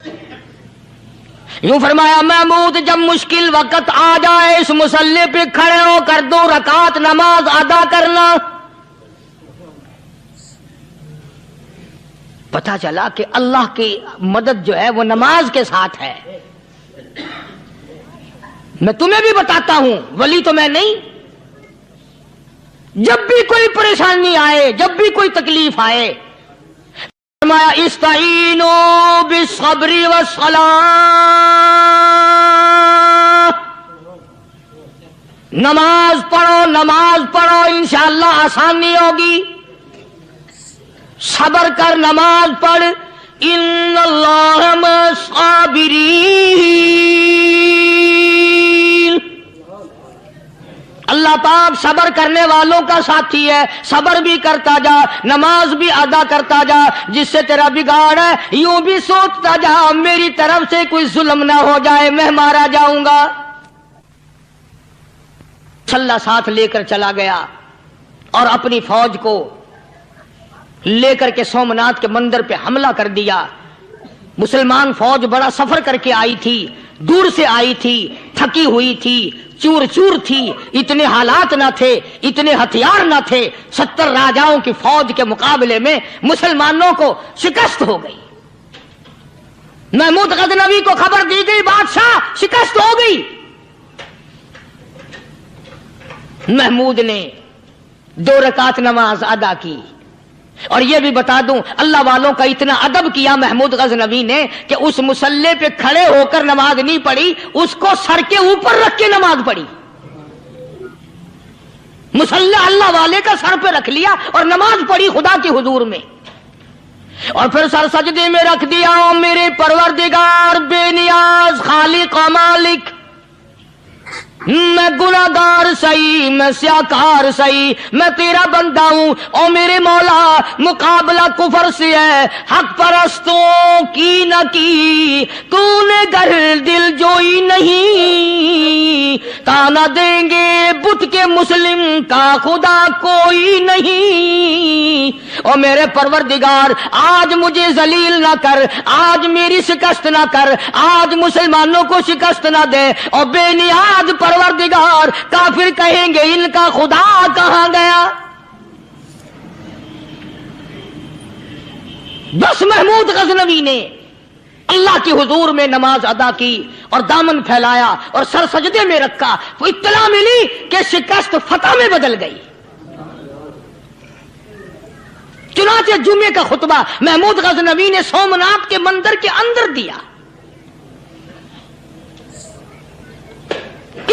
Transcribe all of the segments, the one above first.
یوں فرمایا محمود جب مشکل وقت آ جائے اس مصلی پہ کھڑے ہو کر 2 رکعت نماز ادا کرنا. پتہ چلا کہ اللہ کی مدد جو ہے وہ نماز کے ساتھ ہے. میں تمہیں بھی بتاتا ہوں، ولی تو میں نہیں. جب بھی کوئی پریشانی آئے، جب بھی کوئی تکلیف آئے، فرمایا استعینوا بالصبر والصلاۃ، نماز پڑھو انشاءاللہ آسانی ہوگی. صبر کر، نماز پڑھ. ان اللہ مع الصابرین، اللہ پاک صبر کرنے والوں کا ساتھی ہے. صبر بھی کرتا جا، نماز بھی ادا کرتا جا. جس سے تیرا بگاڑ ہے یوں بھی سوچتا جا میری طرف سے کوئی ظلم نہ ہو جائے، میں مارا جاؤں گا. اللہ ساتھ لے کر چلا گیا اور اپنی فوج کو لے کر کے سومناتھ کے مندر پہ حملہ کر دیا. مسلمان فوج بڑا سفر کر کے آئی تھی، دور سے آئی تھی، تھکی ہوئی تھی، چور چور تھی. اتنے حالات نہ تھے، اتنے ہتھیار نہ تھے. 70 راجاؤں کی فوج کے مقابلے میں مسلمانوں کو شکست ہو گئی. محمود غزنوی کو خبر دی گئی بادشاہ شکست ہو گئی. محمود نے 2 رکعت نماز ادا کی. اور یہ بھی بتا دوں اللہ والوں کا اتنا ادب کیا محمود غزنوی نے کہ اس مصلی پہ کھڑے ہو کر نماز نہیں پڑھی، اس کو سر کے اوپر رکھ کے نماز پڑھی. مصلی اللہ والے کا سر پہ رکھ لیا اور نماز پڑھی خدا کے حضور میں. اور پھر سر سجدے میں رکھ دیا. میرے پروردگار بے نیاز خالق و مالک، میں گناہگار سہی، میں سیاکار سہی، میں تیرا بندہ ہوں. او میرے مولا مقابلہ کفر سے ہے، حق پرستوں کی نہ کی تو نے گر دل جوئی نہیں. تانا دیں گے بت کے مسلم کا خدا کوئی نہیں. او میرے پروردگار آج مجھے ذلیل نہ کر، آج میری شکست نہ کر، آج مسلمانوں کو شکست نہ دے. اور بے نیاز پروردگار کافر کہیں گے ان کا خدا کہاں گیا. بس محمود غزنوی نے اللہ کے حضور میں نماز ادا کی اور دامن پھیلایا اور سر سجدے میں رکھا. وہ اطلاع ملی کہ شکست فتح میں بدل گئی. چنانچہ جمعے کا خطبہ محمود غزنوی نے سومناتھ کے مندر کے اندر دیا.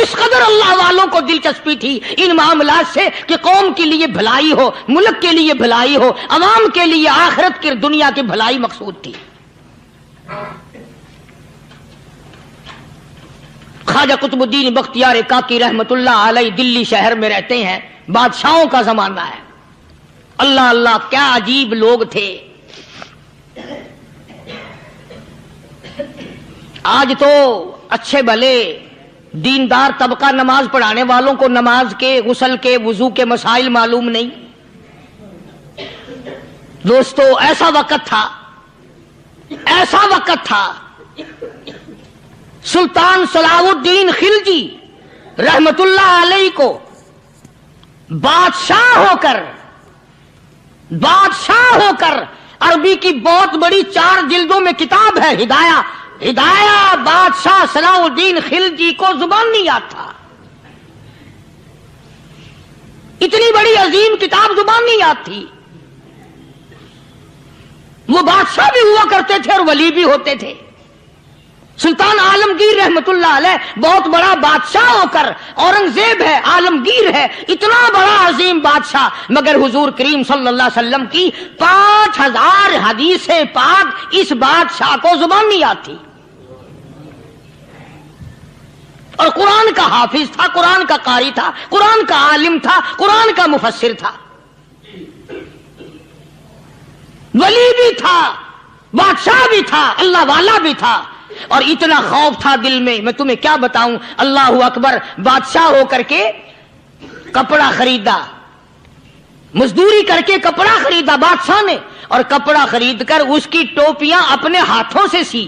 اس قدر اللہ والوں کو دلچسپی تھی ان معاملات سے کہ قوم کے لیے بھلائی ہو، ملک کے لیے بھلائی ہو، عوام کے لیے آخرت کی دنیا کی بھلائی مقصود تھی. خواجہ قطب الدین بختیار کاکی رحمت اللہ علیہ دلی شہر میں رہتے ہیں. بادشاہوں کا زمانہ ہے. اللہ اللہ کیا عجیب لوگ تھے. آج تو اچھے بھلے دیندار طبقہ نماز پڑھانے والوں کو نماز کے، غسل کے، وضو کے مسائل معلوم نہیں. دوستو ایسا وقت تھا سلطان صلاح الدین خلجی رحمت اللہ علیہ کو بادشاہ ہو کر عربی کی بہت بڑی 4 جلدوں میں کتاب ہے ہدایہ بادشاہ صلاح الدین خلجی کو زبان نہیں آتا. اتنی بڑی عظیم کتاب زبان نہیں آتی. وہ بادشاہ بھی ہوا کرتے تھے اور ولی بھی ہوتے تھے. سلطان عالمگیر رحمت اللہ علیہ بہت بڑا بادشاہ ہو کر، اورنگزیب ہے، عالمگیر ہے، اتنا بڑا عظیم بادشاہ، مگر حضور کریم صلی اللہ علیہ وسلم کی 5000 حدیث پاک اس بادشاہ کو زبان نہیں آتی. اور قرآن کا حافظ تھا، قرآن کا قاری تھا، قرآن کا عالم تھا، قرآن کا مفسر تھا، ولی بھی تھا، بادشاہ بھی تھا، اللہ والا بھی تھا. اور اتنا خوف تھا دل میں، میں تمہیں کیا بتاؤں. اللہ اکبر. بادشاہ ہو کر کے کپڑا خریدا، مزدوری کر کے کپڑا خریدا بادشاہ نے، اور کپڑا خرید کر اس کی ٹوپیاں اپنے ہاتھوں سے سی.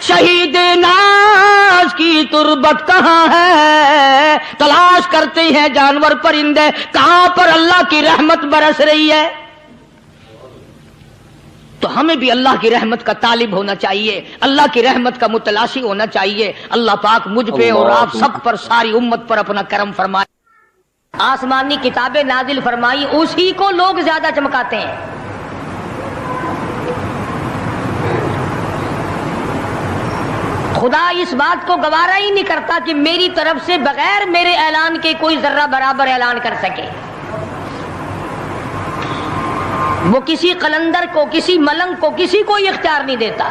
شہید ناز کی تربت کہاں ہے، تلاش کرتے ہیں جانور پرندے کہاں پر اللہ کی رحمت برس رہی ہے۔ تو ہمیں بھی اللہ کی رحمت کا طالب ہونا چاہیے، اللہ کی رحمت کا متلاشی ہونا چاہیے۔ اللہ پاک مجھ پہ اور آپ سب پر، ساری امت پر اپنا کرم فرمائے۔ آسمانی کتابیں نازل فرمائی، اسی کو لوگ زیادہ چمکاتے ہیں۔ خدا اس بات کو گوارا ہی نہیں کرتا کہ میری طرف سے بغیر میرے اعلان کے کوئی ذرہ برابر اعلان کر سکے۔ وہ کسی قلندر کو، کسی ملنگ کو، کسی کو اختیار نہیں دیتا۔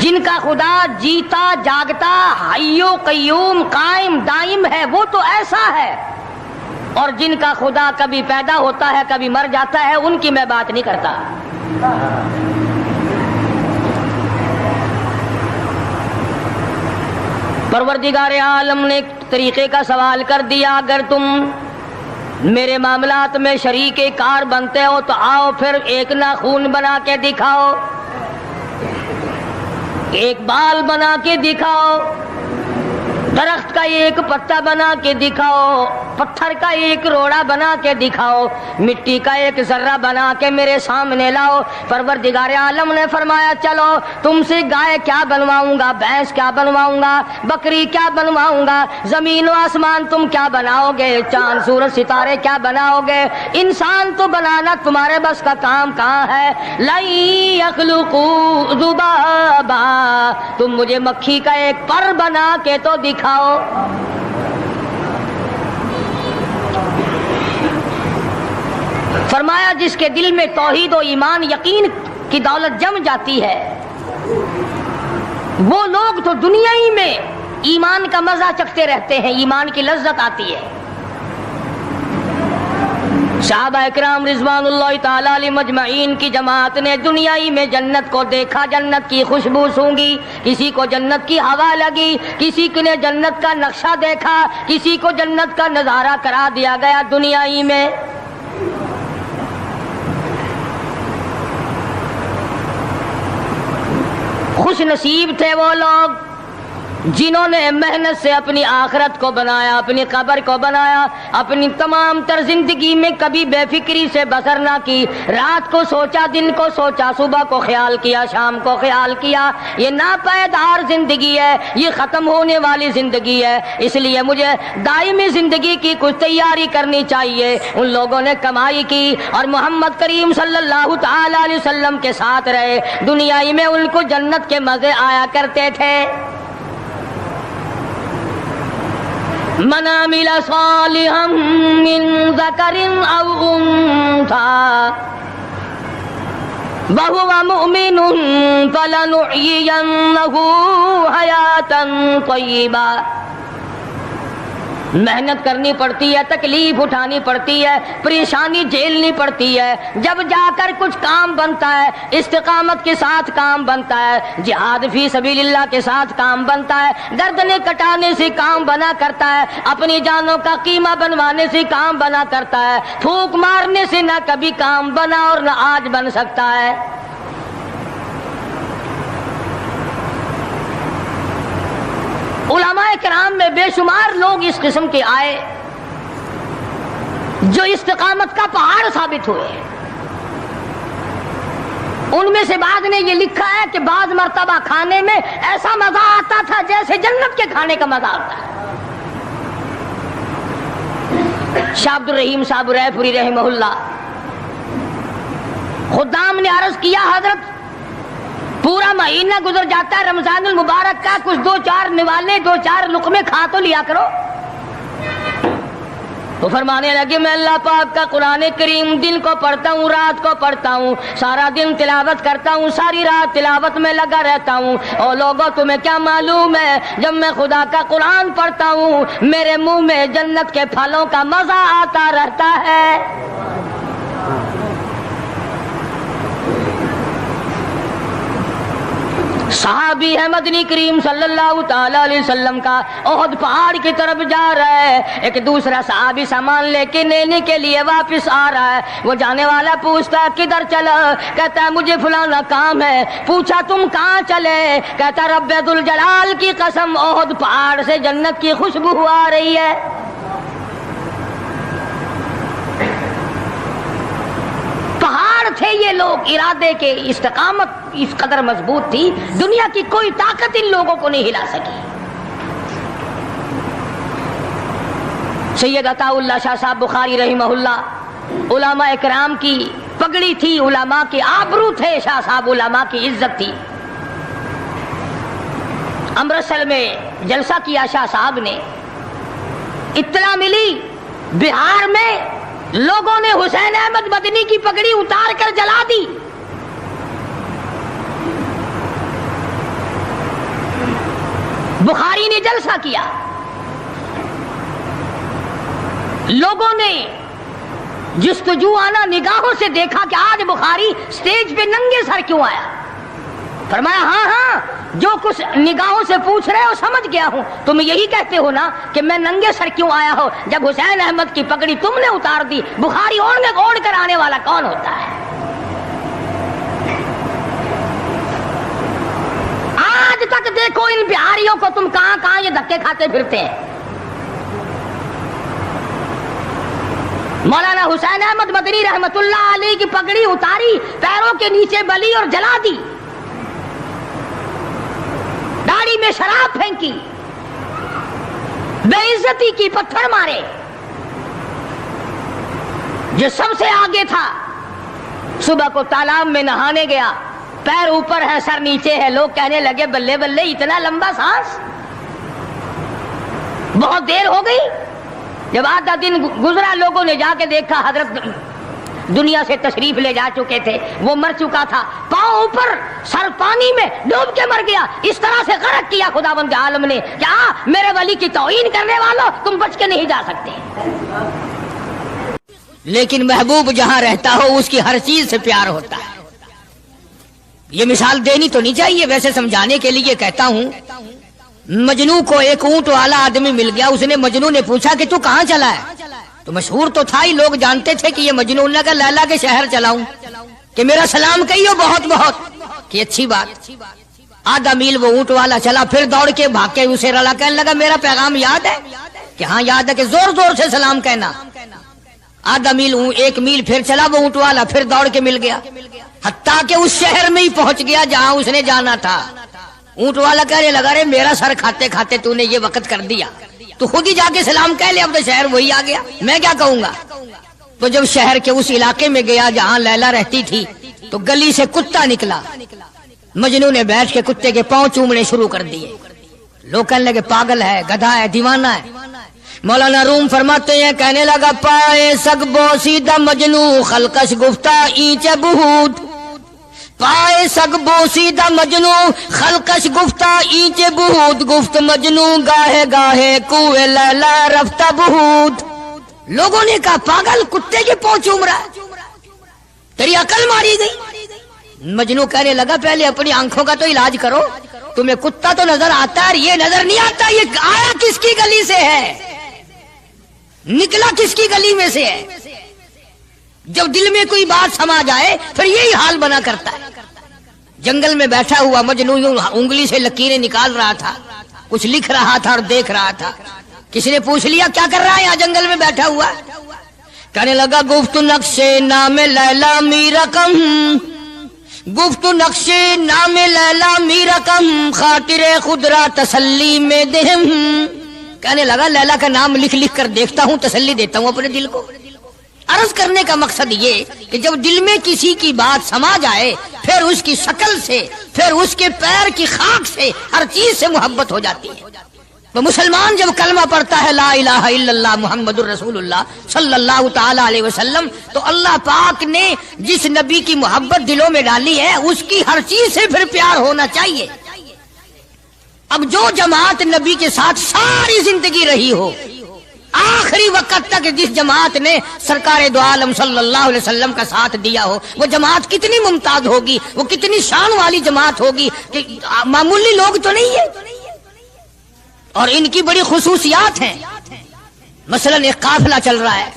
جن کا خدا جیتا جاگتا حی و قیوم قائم دائم ہے وہ تو ایسا ہے، اور جن کا خدا کبھی پیدا ہوتا ہے کبھی مر جاتا ہے ان کی میں بات نہیں کرتا۔ پروردگار عالم نے ایک طریقے کا سوال کر دیا، اگر تم میرے معاملات میں شریک کار بنتے ہو تو آؤ پھر ایک ناخون بنا کے دکھاؤ، ایک بال بنا کے دکھاؤ، درخت کا ایک پتا بنا کے دکھاؤ، پتھر کا ایک روڑا بنا کے دکھاؤ، مٹی کا ایک ذرہ بنا کے میرے سامنے لاؤ۔ پروردگار عالم نے فرمایا چلو تم سے گائے کیا بنواؤں گا، بھینس کیا بنواؤں گا، بکری کیا بنواؤں گا، زمین و آسمان تم کیا بناؤ گے، چاند سورج ستارے کیا بناؤ گے، انسان تو بنانا تمہارے بس کا کام کہاں ہے۔ لَن يَخْلُقُوا ذُبَابًا، تم مجھے مکھی کا ایک پر بنا کے تو دکھاؤ۔ فرمایا جس کے دل میں توحید و ایمان یقین کی دولت جم جاتی ہے وہ لوگ تو دنیا ہی میں ایمان کا مزہ چکھتے رہتے ہیں، ایمان کی لذت آتی ہے۔ صحابہ اکرام رضوان اللہ تعالی علیہ مجمعین کی جماعت نے دنیائی میں جنت کو دیکھا، جنت کی خوشبو سونگھی، کسی کو جنت کی ہوا لگی، کسی نے جنت کا نقشہ دیکھا، کسی کو جنت کا نظارہ کرا دیا گیا دنیائی میں۔ خوش نصیب تھے وہ لوگ جنہوں نے محنت سے اپنی آخرت کو بنایا، اپنی قبر کو بنایا، اپنی تمام تر زندگی میں کبھی بے فکری سے بسر نہ کی، رات کو سوچا، دن کو سوچا، صبح کو خیال کیا، شام کو خیال کیا۔ یہ ناپائیدار زندگی ہے، یہ ختم ہونے والی زندگی ہے، اس لیے مجھے دائمی زندگی کی کچھ تیاری کرنی چاہیے۔ ان لوگوں نے کمائی کی اور محمد کریم صلی اللہ تعالی علیہ وسلم کے ساتھ رہے، دنیائی میں ان کو جنت کے مزے آیا کرتے تھے۔ من عمل صالحا من ذکر او انثى وهو مؤمن فلنحيينه حياة طیبہ۔ محنت کرنی پڑتی ہے، تکلیف اٹھانی پڑتی ہے، پریشانی جھیلنی پڑتی ہے، جب جا کر کچھ کام بنتا ہے، استقامت کے ساتھ کام بنتا ہے، جہاد فی سبیل اللہ کے ساتھ کام بنتا ہے، گردنیں کٹانے سے کام بنا کرتا ہے، اپنی جانوں کا قیمہ بنوانے سے کام بنا کرتا ہے، پھونک مارنے سے نہ کبھی کام بنا اور نہ آج بن سکتا ہے۔ علماء کرام میں بے شمار لوگ اس قسم کے آئے جو استقامت کا پہاڑ ثابت ہوئے۔ ان میں سے بعض نے یہ لکھا ہے کہ بعض مرتبہ کھانے میں ایسا مزہ آتا تھا جیسے جنت کے کھانے کا مزہ آتا ہے۔ شاہ عبد الرحیم صاحب رائے پوری رحمہ اللہ، خدام نے عرض کیا حضرت پورا مہینہ گزر جاتا ہے رمضان المبارک کا، کچھ دو چار نوالے، دو چار لقمے کھا تو لیا کرو۔ تو فرمانے لگے میں اللہ پاک کا قرآن کریم دن کو پڑھتا ہوں، رات کو پڑھتا ہوں، سارا دن تلاوت کرتا ہوں، ساری رات تلاوت میں لگا رہتا ہوں، اور لوگوں تمہیں کیا معلوم ہے جب میں خدا کا قرآن پڑھتا ہوں میرے منہ میں جنت کے پھلوں کا مزہ آتا رہتا ہے۔ صحابی ہے مدنی کریم صلی اللہ تعالی علیہ وسلم کا، احد پہاڑ کی طرف جا رہا ہے، ایک دوسرا صحابی سامان لے کے لینے کے لیے واپس آ رہا ہے، وہ جانے والا پوچھتا ہے کدھر چلا؟ کہتا ہے مجھے فلانا کام ہے۔ پوچھا تم کہاں چلے؟ کہتا رب ذوالجلال کی قسم احد پہاڑ سے جنت کی خوشبو آ رہی ہے۔ پہاڑ تھے یہ لوگ، ارادے کے استقامت اس قدر مضبوط تھی، دنیا کی کوئی طاقت ان لوگوں کو نہیں ہلا سکی۔ سید عطا اللہ شاہ صاحب بخاری رحمہ اللہ، علماء اکرام کی پگڑی تھی، علماء کے آبرو تھے شاہ صاحب، علماء کی عزت تھی۔ امرتسر میں جلسہ کیا شاہ صاحب نے، اطلاع ملی بہار میں لوگوں نے حسین احمد مدنی کی پگڑی اتار کر جلا دی۔ بخاری نے جلسہ کیا، لوگوں نے جستجو آنا نگاہوں سے دیکھا کہ آج بخاری سٹیج پہ ننگے سر کیوں آیا؟ فرمایا ہاں جو کچھ نگاہوں سے پوچھ رہے ہو سمجھ گیا ہوں، تم یہی کہتے ہو نا کہ میں ننگے سر کیوں آیا ہو؟ جب حسین احمد کی پگڑی تم نے اتار دی، بخاری اوڑھ کر آنے والا کون ہوتا ہے؟ آج تک دیکھو ان بہاریوں کو، تم کہاں کہاں یہ دھکے کھاتے پھرتے ہیں۔ مولانا حسین احمد مدنی رحمت اللہ علیہ کی پگڑی اتاری، پیروں کے نیچے بلی اور جلا دی، داڑھی میں شراب پھینکی، بے عزتی کی، پتھر مارے۔ جو سب سے آگے تھا صبح کو تالاب میں نہانے گیا، پیر اوپر ہے سر نیچے ہے، لوگ کہنے لگے بلے بلے اتنا لمبا سانس۔ بہت دیر ہو گئی، جب آدھا دن گزرا لوگوں نے جا کے دیکھا حضرت دنیا سے تشریف لے جا چکے تھے، وہ مر چکا تھا، پاؤں اوپر سر پانی میں ڈوب کے مر گیا۔ اس طرح سے غرق کیا خداوند عالم نے کہ میرے ولی کی توہین کرنے والوں تم بچ کے نہیں جا سکتے۔ لیکن محبوب جہاں رہتا ہو اس کی ہر چیز سے پیار ہوتا ہے۔ یہ مثال دینی تو نہیں چاہیے، ویسے سمجھانے کے لیے کہتا ہوں۔ مجنو کو ایک اونٹ والا آدمی مل گیا، اس نے مجنو نے پوچھا کہ تو کہاں چلا ہے؟ تو مشہور تو تھا ہی، لوگ جانتے تھے کہ یہ مجنون نے کہا لیلا کے شہر چلاؤں کہ میرا سلام کہیو بہت بہت، کہ اچھی بات۔ آدھا میل وہ اونٹ والا چلا، پھر دوڑ کے بھاگ کے اسے رلا، کہنے لگا میرا پیغام یاد ہے؟ کہ ہاں یاد ہے، کہ زور زور سے سلام کہنا۔ آدھا میل، ایک میل پھر چلا وہ اونٹ والا، پھر دوڑ کے مل گیا، حتیٰ کہ اس شہر میں ہی پہنچ گیا جہاں اس نے جانا تھا۔ اونٹ والا کہنے لگا رے میرا سر کھاتے کھاتے تو نے یہ وقت کر دیا، تو خود ہی جا کے سلام کہہ لے، اب تو شہر وہی آ گیا، میں کیا کہوں گا۔ تو جب شہر کے اس علاقے میں گیا جہاں لیلا رہتی تھی، تو گلی سے کتا نکلا، مجنو نے بیٹھ کے کتے کے پاؤں چومنے شروع کر دیے۔ لوگ کہنے لگے پاگل ہے، گدھا ہے، دیوانہ ہے۔ مولانا روم فرماتے ہیں کہنے لگا پائے سگ بوسیدہ مجنو خلقش گفتہ اینچ بہود، پائے سگ بوسیدہ مجنو خلقش گفتہ اینچ بہود، گفت مجنو گاہے گاہے کوئے لیلا رفتہ بہود۔ لوگوں نے کہا پاگل، کتے کے پاؤں چوم رہا ہے، تیری عقل ماری گئی۔ مجنو کہنے لگا پہلے اپنی آنکھوں کا تو علاج کرو، تمہیں کتا تو نظر آتا ہے، یہ نظر نہیں آتا یہ آیا کس کی گلی سے ہے، نکلا کس کی گلی میں سے ہے۔ جب دل میں کوئی بات سما جائے پھر یہی حال بنا کرتا ہے۔ جنگل میں بیٹھا ہوا مجنو یوں انگلی سے لکیریں نکال رہا تھا، کچھ لکھ رہا تھا اور دیکھ رہا تھا۔ کسی نے پوچھ لیا کیا کر رہا ہے یہاں جنگل میں بیٹھا ہوا؟ کہنے لگا گفت نقشے نام لیلا می رقم، گفت نقشے نام لیلا می رقم، خاطر خود را تسلی میں دہم۔ کہنے لگا لیلا کا نام لکھ لکھ کر دیکھتا ہوں، تسلی دیتا ہوں اپنے دل کو۔ عرض کرنے کا مقصد یہ کہ جب دل میں کسی کی بات سما جائے پھر اس کی شکل سے، پھر اس کے پیر کی خاک سے، ہر چیز سے محبت ہو جاتی ہے۔ تو مسلمان جب کلمہ پڑھتا ہے لا الہ الا اللہ محمد الرسول اللہ صلی اللہ تعالی علیہ وسلم، تو اللہ پاک نے جس نبی کی محبت دلوں میں ڈالی ہے اس کی ہر چیز سے پھر پیار ہونا چاہیے۔ اب جو جماعت نبی کے ساتھ ساری زندگی رہی ہو، آخری وقت تک جس جماعت نے سرکار دو عالم صلی اللہ علیہ وسلم کا ساتھ دیا ہو، وہ جماعت کتنی ممتاز ہوگی، وہ کتنی شان والی جماعت ہوگی کہ معمولی لوگ تو نہیں ہے، اور ان کی بڑی خصوصیات ہیں۔ مثلا ایک قافلہ چل رہا ہے،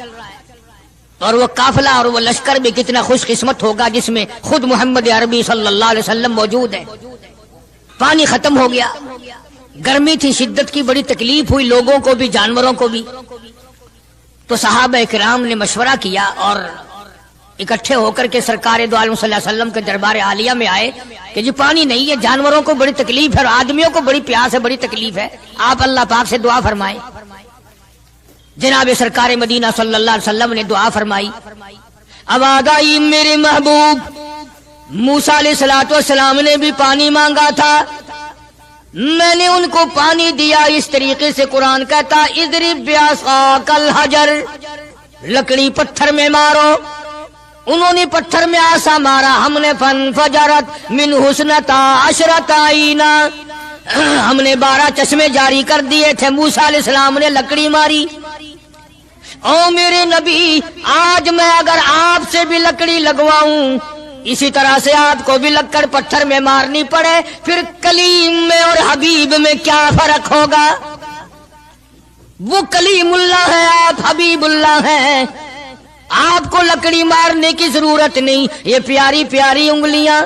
اور وہ قافلہ اور وہ لشکر بھی کتنا خوش قسمت ہوگا جس میں خود محمد عربی صلی اللہ علیہ وسلم موجود ہے۔ پانی ختم ہو گیا، گرمی تھی، شدت کی بڑی تکلیف ہوئی لوگوں کو بھی جانوروں کو بھی، تو صحابہ کرام نے مشورہ کیا اور اکٹھے ہو کر کے سرکار دو عالم صلی اللہ علیہ وسلم کے دربار عالیہ میں آئے کہ جی پانی نہیں ہے، جانوروں کو بڑی تکلیف ہے اور آدمیوں کو بڑی پیاس ہے، بڑی تکلیف ہے، آپ اللہ پاک سے دعا فرمائیں۔ جناب سرکار مدینہ صلی اللہ علیہ وسلم نے دعا فرمائی۔ اب آگائی میرے محبوب موسیٰ علیہ السلام نے بھی پانی مانگا تھا، میں نے ان کو پانی دیا اس طریقے سے قرآن کہتا اضرب بعصاک الحجر، لکڑی پتھر میں مارو، انہوں نے پتھر میں آسا مارا، ہم نے فانفجرت من حسنتا عشرۃ عینا، ہم نے 12 چشمے جاری کر دیے تھے، موسیٰ علیہ السلام نے لکڑی ماری۔ او میرے نبی، آج میں اگر آپ سے بھی لکڑی لگواؤں، اسی طرح سے آپ کو بھی لکڑ پتھر میں مارنی پڑے، پھر کلیم میں اور حبیب میں کیا فرق ہوگا؟ وہ کلیم اللہ ہے، آپ حبیب اللہ ہیں، آپ کو لکڑی مارنے کی ضرورت نہیں۔ یہ پیاری پیاری انگلیاں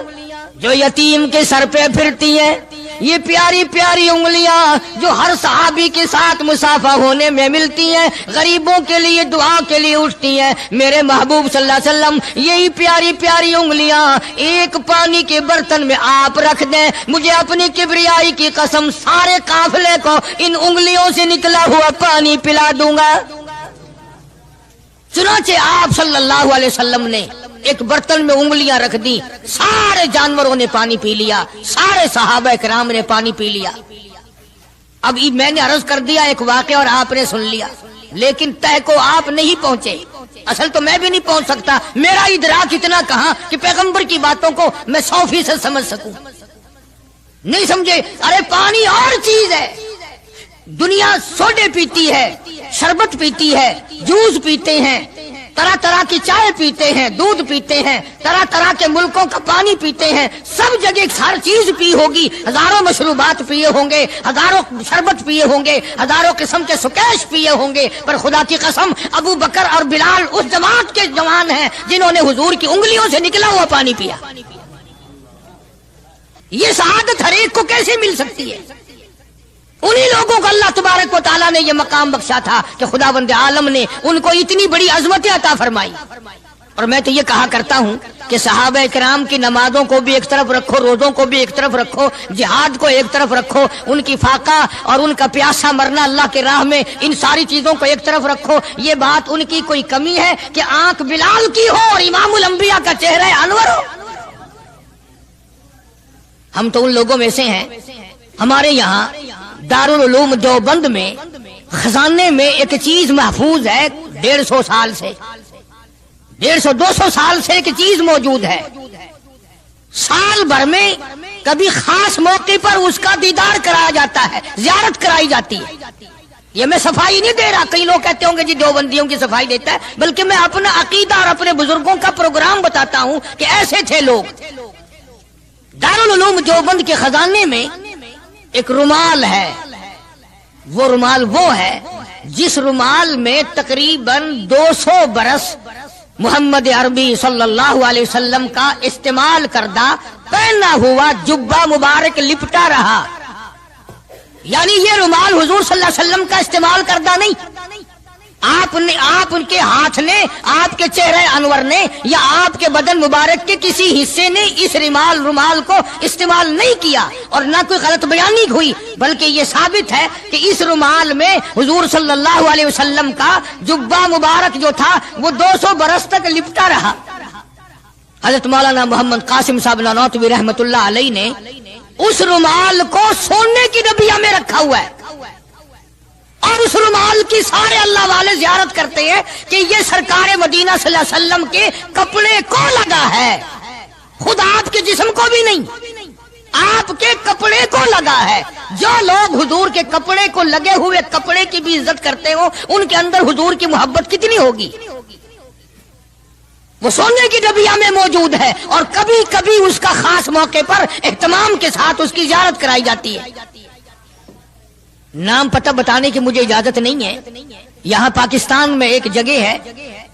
جو یتیم کے سر پہ پھرتی ہیں، یہ پیاری پیاری انگلیاں جو ہر صحابی کے ساتھ مسافہ ہونے میں ملتی ہیں، غریبوں کے لیے دعا کے لیے اٹھتی ہیں، میرے محبوب صلی اللہ علیہ وسلم یہی پیاری پیاری انگلیاں ایک پانی کے برتن میں آپ رکھ دیں، مجھے اپنی کبریائی کی قسم سارے قافلے کو ان انگلیوں سے نکلا ہوا پانی پلا دوں گا۔ چنانچہ آپ صلی اللہ علیہ وسلم نے ایک برتن میں انگلیاں رکھ دی، سارے جانوروں نے پانی پی لیا، سارے صحابہ کرام نے پانی پی لیا۔ اب میں نے عرض کر دیا ایک واقعہ اور آپ نے سن لیا، لیکن طے کو آپ نہیں پہنچے، اصل تو میں بھی نہیں پہنچ سکتا، میرا ادراک اتنا کہاں کہ پیغمبر کی باتوں کو میں 100% سمجھ سکوں، نہیں سمجھے؟ ارے پانی اور چیز ہے، دنیا سوڈے پیتی ہے، شربت پیتی ہے، جوس پیتے ہیں، طرح طرح کی چائے پیتے ہیں، دودھ پیتے ہیں، طرح طرح کے ملکوں کا پانی پیتے ہیں، سب جگہ ہر چیز پی ہوگی، ہزاروں مشروبات پیے ہوں گے، ہزاروں شربت پیے ہوں گے، ہزاروں قسم کے سکیش پیے ہوں گے، پر خدا کی قسم ابو بکر اور بلال اس جماعت کے جوان ہیں جنہوں نے حضور کی انگلیوں سے نکلا ہوا پانی پیا۔ یہ سعادت ہر ایک کو کیسے مل سکتی ہے؟ انہی لوگوں کو اللہ تبارک و تعالیٰ نے یہ مقام بخشا تھا کہ خداوند عالم نے ان کو اتنی بڑی عظمت عطا فرمائی۔ اور میں تو یہ کہا کرتا ہوں کہ صحابہ کرام کی نمازوں کو بھی ایک طرف رکھو، روزوں کو بھی ایک طرف رکھو، جہاد کو ایک طرف رکھو، ان کی فاقہ اور ان کا پیاسا مرنا اللہ کے راہ میں، ان ساری چیزوں کو ایک طرف رکھو۔ یہ بات ان کی کوئی کمی ہے کہ آنکھ بلال کی ہو اور امام الانبیاء کا چہرہ انور ہو؟ ہم تو ان لوگوں میں سے ہیں۔ ہمارے یہاں دارالعلوم دیوبند میں خزانے میں ایک چیز محفوظ ہے، 150 سال سے، 150-200 سال سے ایک چیز موجود ہے، سال بھر میں کبھی خاص موقع پر اس کا دیدار کرایا جاتا ہے، زیارت کرائی جاتی ہے۔ یہ میں صفائی نہیں دے رہا، کئی لوگ کہتے ہوں گے جی دیوبندیوں کی صفائی دیتا ہے، بلکہ میں اپنا عقیدہ اور اپنے بزرگوں کا پروگرام بتاتا ہوں کہ ایسے تھے لوگ۔ دارالعلوم دیوبند کے خزانے میں ایک رومال ہے، وہ رومال وہ ہے جس رومال میں تقریباً 200 برس محمد عربی صلی اللہ علیہ وسلم کا استعمال کردہ پہنا ہوا جبہ مبارک لپٹا رہا، یعنی یہ رومال حضور صلی اللہ علیہ وسلم کا استعمال کردہ نہیں، آپ ان کے ہاتھ نے، آپ کے چہرے انور نے یا آپ کے بدن مبارک کے کسی حصے نے اس رومال کو استعمال نہیں کیا، اور نہ کوئی غلط بیانی ہوئی، بلکہ یہ ثابت ہے کہ اس رومال میں حضور صلی اللہ علیہ وسلم کا جبہ مبارک جو تھا وہ 200 برس تک لپٹا رہا۔ حضرت مولانا محمد قاسم صاحب نانوتوی رحمت اللہ علیہ نے اس رومال کو سونے کی ڈبیا میں رکھا ہوا ہے، اور اس رومال کی سارے اللہ والے زیارت کرتے ہیں کہ یہ سرکار مدینہ صلی اللہ علیہ وسلم کے کپڑے کو لگا ہے، خود آپ کے جسم کو بھی نہیں۔ آپ کے کپڑے کو لگا ہے. جو لوگ حضور کے کپڑے کو لگے ہوئے کپڑے کی بھی عزت کرتے ہو ان کے اندر حضور کی محبت کتنی ہوگی. وہ سونے کی ڈبیا میں موجود ہے اور کبھی کبھی اس کا خاص موقع پر اہتمام کے ساتھ اس کی زیارت کرائی جاتی ہے. نام پتہ بتانے کی مجھے اجازت نہیں ہے. یہاں پاکستان میں ایک جگہ ہے,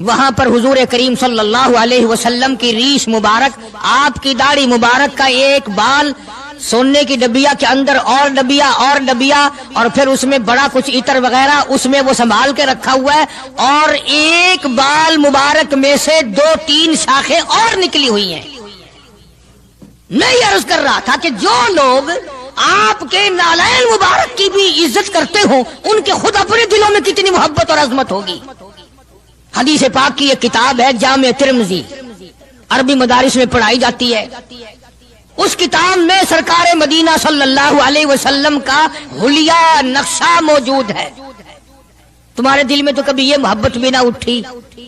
وہاں پر حضور کریم صلی اللہ علیہ وسلم کی ریش مبارک, آپ کی داڑھی مبارک کا ایک بال سونے کی ڈبیا کے اندر اور ڈبیا اور پھر اس میں بڑا کچھ عطر وغیرہ اس میں وہ سنبھال کے رکھا ہوا ہے, اور ایک بال مبارک میں سے 2-3 شاخیں اور نکلی ہوئی ہیں. میں یہ عرض کر رہا تھا کہ جو لوگ آپ کے نالین مبارک کی بھی عزت کرتے ہوں ان کے خود اپنے دلوں میں کتنی محبت اور عظمت ہوگی. حدیث پاک کی ایک کتاب ہے جامع ترمذی, عربی مدارس میں پڑھائی جاتی ہے. اس کتاب میں سرکار مدینہ صلی اللہ علیہ وسلم کا حلیہ نقشہ موجود ہے. تمہارے دل میں تو کبھی یہ محبت بھی نہ اٹھی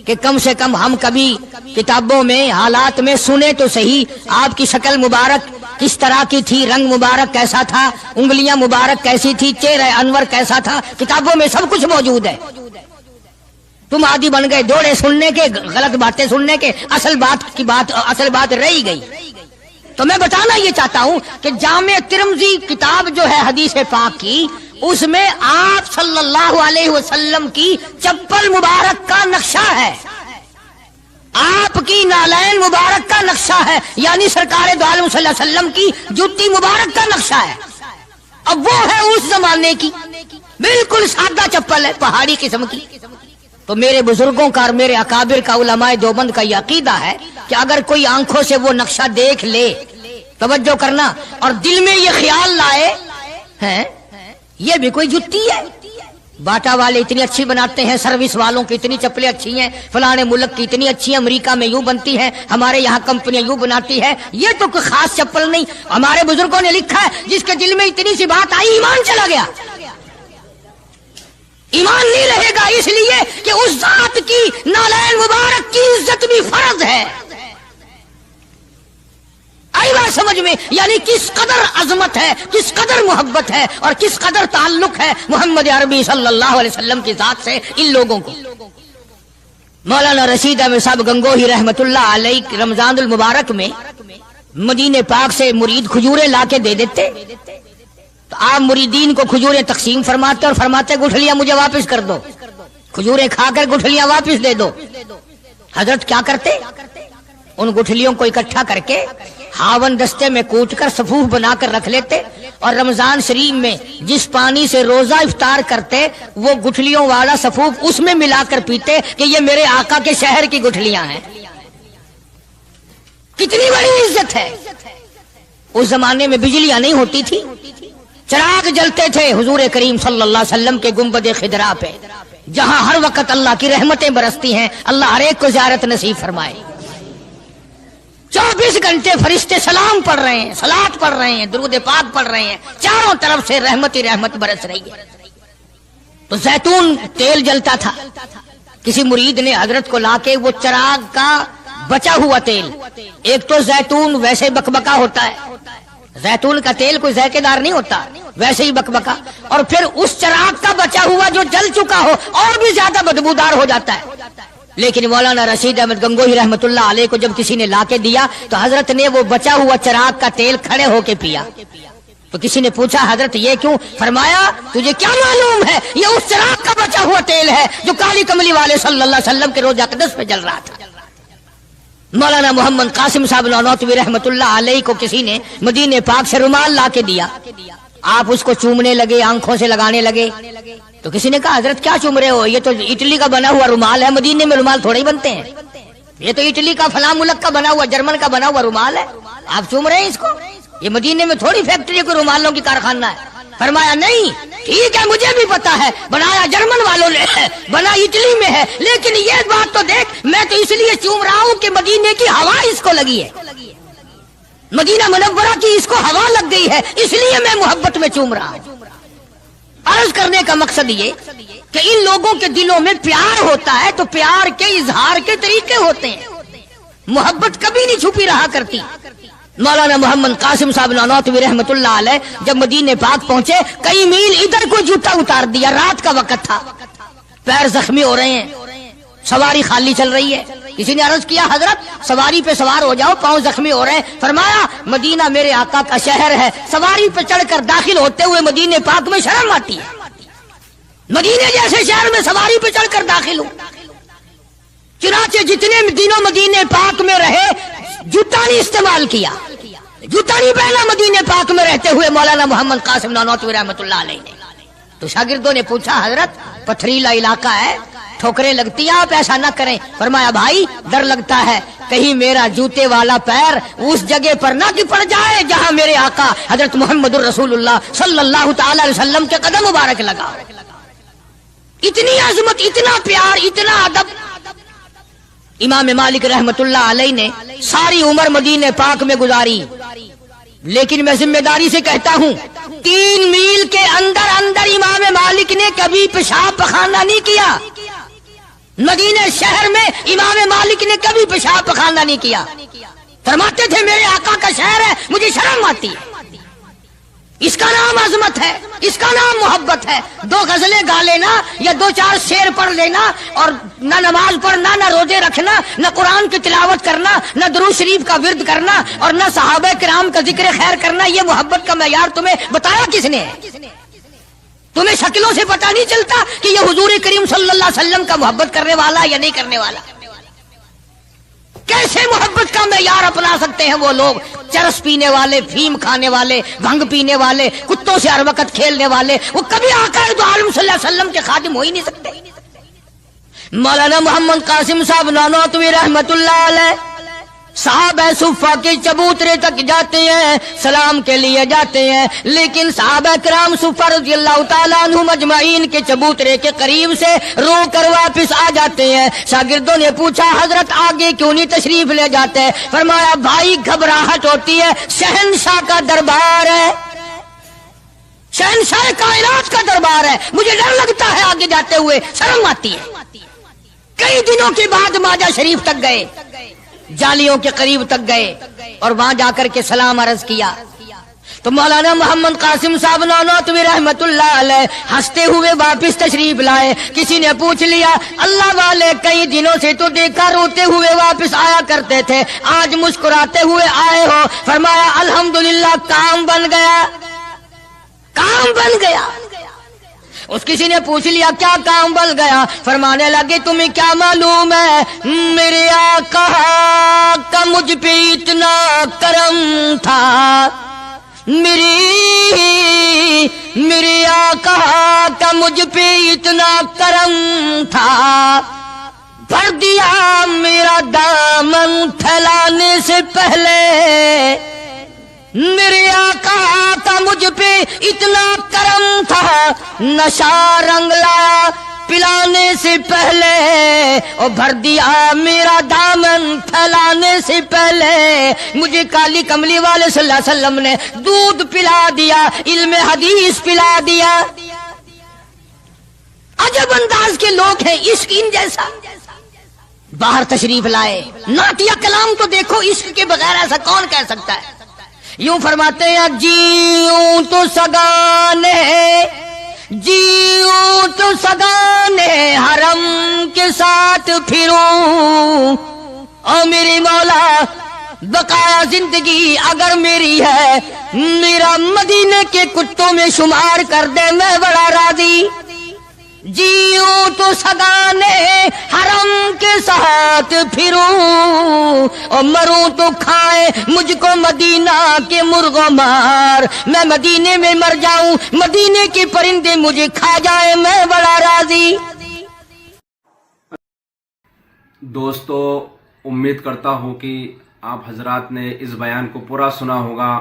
کہ کم سے کم ہم کبھی کتابوں میں حالات میں سنے تو صحیح آپ کی شکل مبارک کس طرح کی تھی, رنگ مبارک کیسا تھا, انگلیاں مبارک کیسی تھی, چہرہ انور کیسا تھا. کتابوں میں سب کچھ موجود ہے. تم عادی بن گئے دوڑے سننے کے, غلط باتیں سننے کے, اصل بات رہی گئی. تو میں بتانا یہ چاہتا ہوں کہ جامع ترمذی کتاب جو ہے حدیث پاک کی, اس میں آپ صلی اللہ علیہ وسلم کی چپل مبارک کا نقشہ ہے, آپ کی نالین مبارک کا نقشہ ہے, یعنی سرکار دو عالم صلی اللہ علیہ وسلم کی جوتی مبارک کا نقشہ ہے. اب وہ ہے اس زمانے کی بالکل سادہ چپل ہے, پہاڑی قسم کی. تو میرے بزرگوں کا اور میرے اکابر کا, علماء دیوبند کا یہ عقیدہ ہے کہ اگر کوئی آنکھوں سے وہ نقشہ دیکھ لے, توجہ کرنا, اور دل میں یہ خیال لائے ہیں یہ بھی کوئی جتی ہے, باٹا والے اتنی اچھی بناتے ہیں, سروس والوں کی اتنی چپلیں اچھی ہیں, فلانے ملک کی اتنی اچھی ہیں, امریکہ میں یوں بنتی ہیں, ہمارے یہاں کمپنیاں یوں بناتی ہے, یہ تو کوئی خاص چپل نہیں. ہمارے بزرگوں نے لکھا ہے جس کے دل میں اتنی سی بات آئی ایمان چلا گیا. ایمان نہیں رہے گا, اس لیے کہ اس ذات کی نالین مبارک کی عزت بھی فرض ہے. آئی بات سمجھ میں, یعنی کس قدر عظمت ہے, کس قدر محبت ہے اور کس قدر تعلق ہے محمد عربی صلی اللہ علیہ وسلم کی ذات سے ان لوگوں کو. مولانا رشید احمد صاحب گنگوہی رحمت اللہ علیہ رمضان المبارک میں مدینے پاک سے مرید کھجوریں لا کے دے دیتے, تو آپ مریدین کو کھجوریں تقسیم فرماتے اور فرماتے گٹھلیاں مجھے واپس کر دو, کھجوریں کھا کر گٹھلیاں واپس دے دو. حضرت کیا کرتے, ان گٹھلیوں کو اکٹھا کر کے ہاون دستے میں کوٹ کر صفوف بنا کر رکھ لیتے, اور رمضان شریف میں جس پانی سے روزہ افطار کرتے وہ گٹھلیوں والا صفوف اس میں ملا کر پیتے کہ یہ میرے آقا کے شہر کی گٹھلیاں ہیں. کتنی بڑی عزت ہے. اس زمانے میں بجلیاں نہیں ہوتی تھی, چراغ جلتے تھے حضور کریم صلی اللہ علیہ وسلم کے گنبد خضرا پہ, جہاں ہر وقت اللہ کی رحمتیں برستی ہیں. اللہ ہر ایک کو زیارت نصیب فرمائے. 24 گھنٹے فرشتے سلام پڑھ رہے ہیں, صلات پڑھ رہے ہیں, درود پاک پڑھ رہے ہیں, چاروں طرف سے رحمت ہی رحمت برس رہی ہے. تو زیتون تیل جلتا تھا, کسی مرید نے حضرت کو لا کے وہ چراغ کا بچا ہوا تیل, ایک تو زیتون ویسے بکبکا ہوتا ہے, زیتون کا تیل کوئی ذائقے دار نہیں ہوتا, ویسے ہی بکبکا, اور پھر اس چراغ کا بچا ہوا جو جل چکا ہو اور بھی زیادہ بدبودار ہو جاتا ہے. لیکن مولانا رشید احمد گنگوہی رحمت اللہ علیہ کو جب کسی نے لا کے دیا تو حضرت نے وہ بچا ہوا چراغ کا تیل کھڑے ہو کے پیا. تو کسی نے پوچھا حضرت یہ کیوں؟ فرمایا تجھے کیا معلوم ہے, یہ اس چراغ کا بچا ہوا تیل ہے جو کالی کملی والے صلی اللہ علیہ وسلم کے روضہ اقدس پہ جل رہا تھا. مولانا محمد قاسم صاحب نانوتوی رحمت اللہ علیہ کو کسی نے مدینے پاک سے رومال لا کے دیا, آپ اس کو چومنے لگے, آنکھوں سے لگانے لگے. تو کسی نے کہا حضرت کیا چوم رہے ہو, یہ تو اٹلی کا بنا ہوا رومال ہے, مدینے میں رومال تھوڑے ہی بنتے ہیں, یہ تو اٹلی کا فلاں ملک کا بنا ہوا, جرمن کا بنا ہوا رومال ہے, آپ چوم رہے ہیں اس کو, یہ مدینے میں تھوڑی فیکٹری کو رومالوں کی کارخانہ ہے. فرمایا نہیں ٹھیک ہے مجھے بھی پتا ہے بنایا جرمن والوں نے ہے, بنا اٹلی میں ہے, لیکن یہ بات تو دیکھ میں تو اس لیے چوم رہا ہوں کہ مدینے کی ہوا اس کو لگی ہے, مدینہ منورہ کی اس کو ہوا لگ گئی ہے, اس لیے میں محبت میں چوم رہا ہوں. عرض کرنے کا مقصد یہ کہ ان لوگوں کے دلوں میں پیار ہوتا ہے تو پیار کے اظہار کے طریقے ہوتے ہیں, محبت کبھی نہیں چھپی رہا کرتی. مولانا محمد قاسم صاحب نانوتوی رحمت اللہ علیہ جب مدینے پاک پہنچے کئی میل ادھر کو جوتا اتار دیا، رات کا وقت تھا، پیر زخمی ہو رہے ہیں، سواری خالی چل رہی ہے. کسی نے عرض کیا حضرت سواری پہ سوار ہو جاؤ، پاؤں زخمی ہو رہے ہیں. فرمایا مدینہ میرے آقا کا شہر ہے، سواری پہ چڑھ کر داخل ہوتے ہوئے مدینے پاک میں شرم آتی ہے. مدینے جیسے شہر میں سواری پہ چڑھ کر داخل ہوں. چنانچہ جتنے دنوں مدینے پاک میں رہے جوتا نہیں استعمال کیا، جوتا نہیں پہنا مدینے پاک میں رہتے ہوئے مولانا محمد قاسم نانوتوی رحمت اللہ علیہ نے. تو شاگردوں نے پوچھا حضرت پتھریلا علاقہ ہے، ٹھوکریں لگتی ہیں، آپ ایسا نہ کریں. فرمایا بھائی ڈر لگتا ہے کہیں میرا جوتے والا پیر اس جگہ پر نہ کہ پڑ جائے جہاں میرے آقا حضرت محمد الرسول اللہ صلی اللہ تعالی علیہ وسلم کے قدم مبارک لگا. اتنی عظمت، اتنا پیار، اتنا ادب. امام مالک رحمت اللہ علیہ نے ساری عمر مدینے پاک میں گزاری، لیکن میں ذمہ داری سے کہتا ہوں 3 میل کے اندر اندر امام مالک نے کبھی پیشاب پخانہ نہیں کیا. مدینہ شہر میں امام مالک نے کبھی پیشاب پخانہ نہیں کیا. فرماتے تھے میرے آقا کا شہر ہے، مجھے شرم آتی ہے. اس کا نام عظمت ہے، اس کا نام محبت ہے. 2 غزلیں گا لینا یا 2-4 شعر پڑھ لینا اور نہ نماز پڑھنا، نہ روزے رکھنا، نہ قرآن کی تلاوت کرنا، نہ درود شریف کا ورد کرنا اور نہ صحابہ کرام کا ذکر خیر کرنا، یہ محبت کا معیار تمہیں بتایا کس نے ہے؟ تمہیں شکلوں سے پتہ نہیں چلتا کہ یہ حضور کریم صلی اللہ علیہ وسلم کا محبت کرنے والا یا نہیں کرنے والا؟ کیسے محبت کا معیار اپنا سکتے ہیں وہ لوگ؟ چرس پینے والے، فیم کھانے والے، بھنگ پینے والے، کتوں سے ہر وقت کھیلنے والے، وہ کبھی آقا دو عالم صلی اللہ علیہ وسلم کے خادم ہو ہی نہیں سکتے. مولانا محمد قاسم صاحب نانوتوی رحمت اللہ علیہ صحابہ صفہ کے چبوترے تک جاتے ہیں، سلام کے لیے جاتے ہیں، لیکن صحابہ کرام صفہ رضی اللہ تعالیٰ عنہم اجمعین کے چبوترے کے قریب سے رو کر واپس آ جاتے ہیں. شاگردوں نے پوچھا حضرت آگے کیوں نہیں تشریف لے جاتے؟ فرمایا بھائی گھبراہٹ ہوتی ہے، شہنشاہ کا دربار ہے، شہنشاہ کائنات کا دربار ہے، مجھے ڈر لگتا ہے آگے جاتے ہوئے، شرم آتی ہے. کئی دنوں کے بعد ماجہ شریف تک گئے، جالیوں کے قریب تک گئے اور وہاں جا کر کے سلام عرض کیا تو مولانا محمد قاسم صاحب نانوتوی رحمت اللہ علیہ ہنستے ہوئے واپس تشریف لائے. کسی نے پوچھ لیا اللہ والے کئی دنوں سے تو دیکھا روتے ہوئے واپس آیا کرتے تھے، آج مسکراتے ہوئے آئے ہو؟ فرمایا الحمدللہ کام بن گیا، کام بن گیا. اس کسی نے پوچھ لیا کیا کام بن گیا؟ فرمانے لگے تمہیں کیا معلوم ہے میرے آقا کا مجھ پہ اتنا کرم تھا، میرے آقا کا مجھ پہ اتنا کرم تھا، بھر دیا میرا دامن پھیلانے سے پہلے، میرے آقا کا مجھ پہ اتنا کرم تھا، نشہ رنگ لایا پلانے سے پہلے، اور بھر دیا میرا دامن پھیلانے سے پہلے، مجھے کالی کملی والے صلی اللہ علیہ وسلم نے دودھ پلا دیا، علم حدیث پلا دیا. عجب انداز کے لوگ ہیں، عشق ان جیسا. باہر تشریف لائے، نعتیہ کلام تو دیکھو، عشق کے بغیر ایسا کون کہہ سکتا ہے؟ یوں فرماتے ہیں جیوں تو سگانے، جیوں تو سگانے حرم کے ساتھ پھروں، او میری مولا بقایا زندگی اگر میری ہے، میرا مدینے کے کتوں میں شمار کر دے، میں بڑا راضی. جیوں تو سگانے حرم کے ساتھ پھروں، اور مروں تو کھائے مجھ کو مدینہ کے مرغ و مار، میں مدینے میں مر جاؤں، مدینے کے پرندے مجھے کھا جائے، میں بڑا راضی. دوستو امید کرتا ہوں کہ آپ حضرات نے اس بیان کو پورا سنا ہوگا.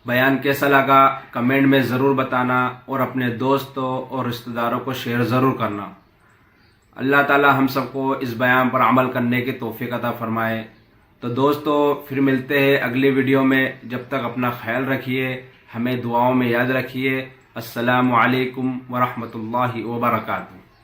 بیان کیسا لگا کمنٹ میں ضرور بتانا اور اپنے دوستوں اور رشتہ داروں کو شیئر ضرور کرنا. اللہ تعالی ہم سب کو اس بیان پر عمل کرنے کی توفیق عطا فرمائے. تو دوستو پھر ملتے ہیں اگلی ویڈیو میں، جب تک اپنا خیال رکھیے، ہمیں دعاؤں میں یاد رکھیے. السلام علیکم ورحمۃ اللہ وبرکاتہ.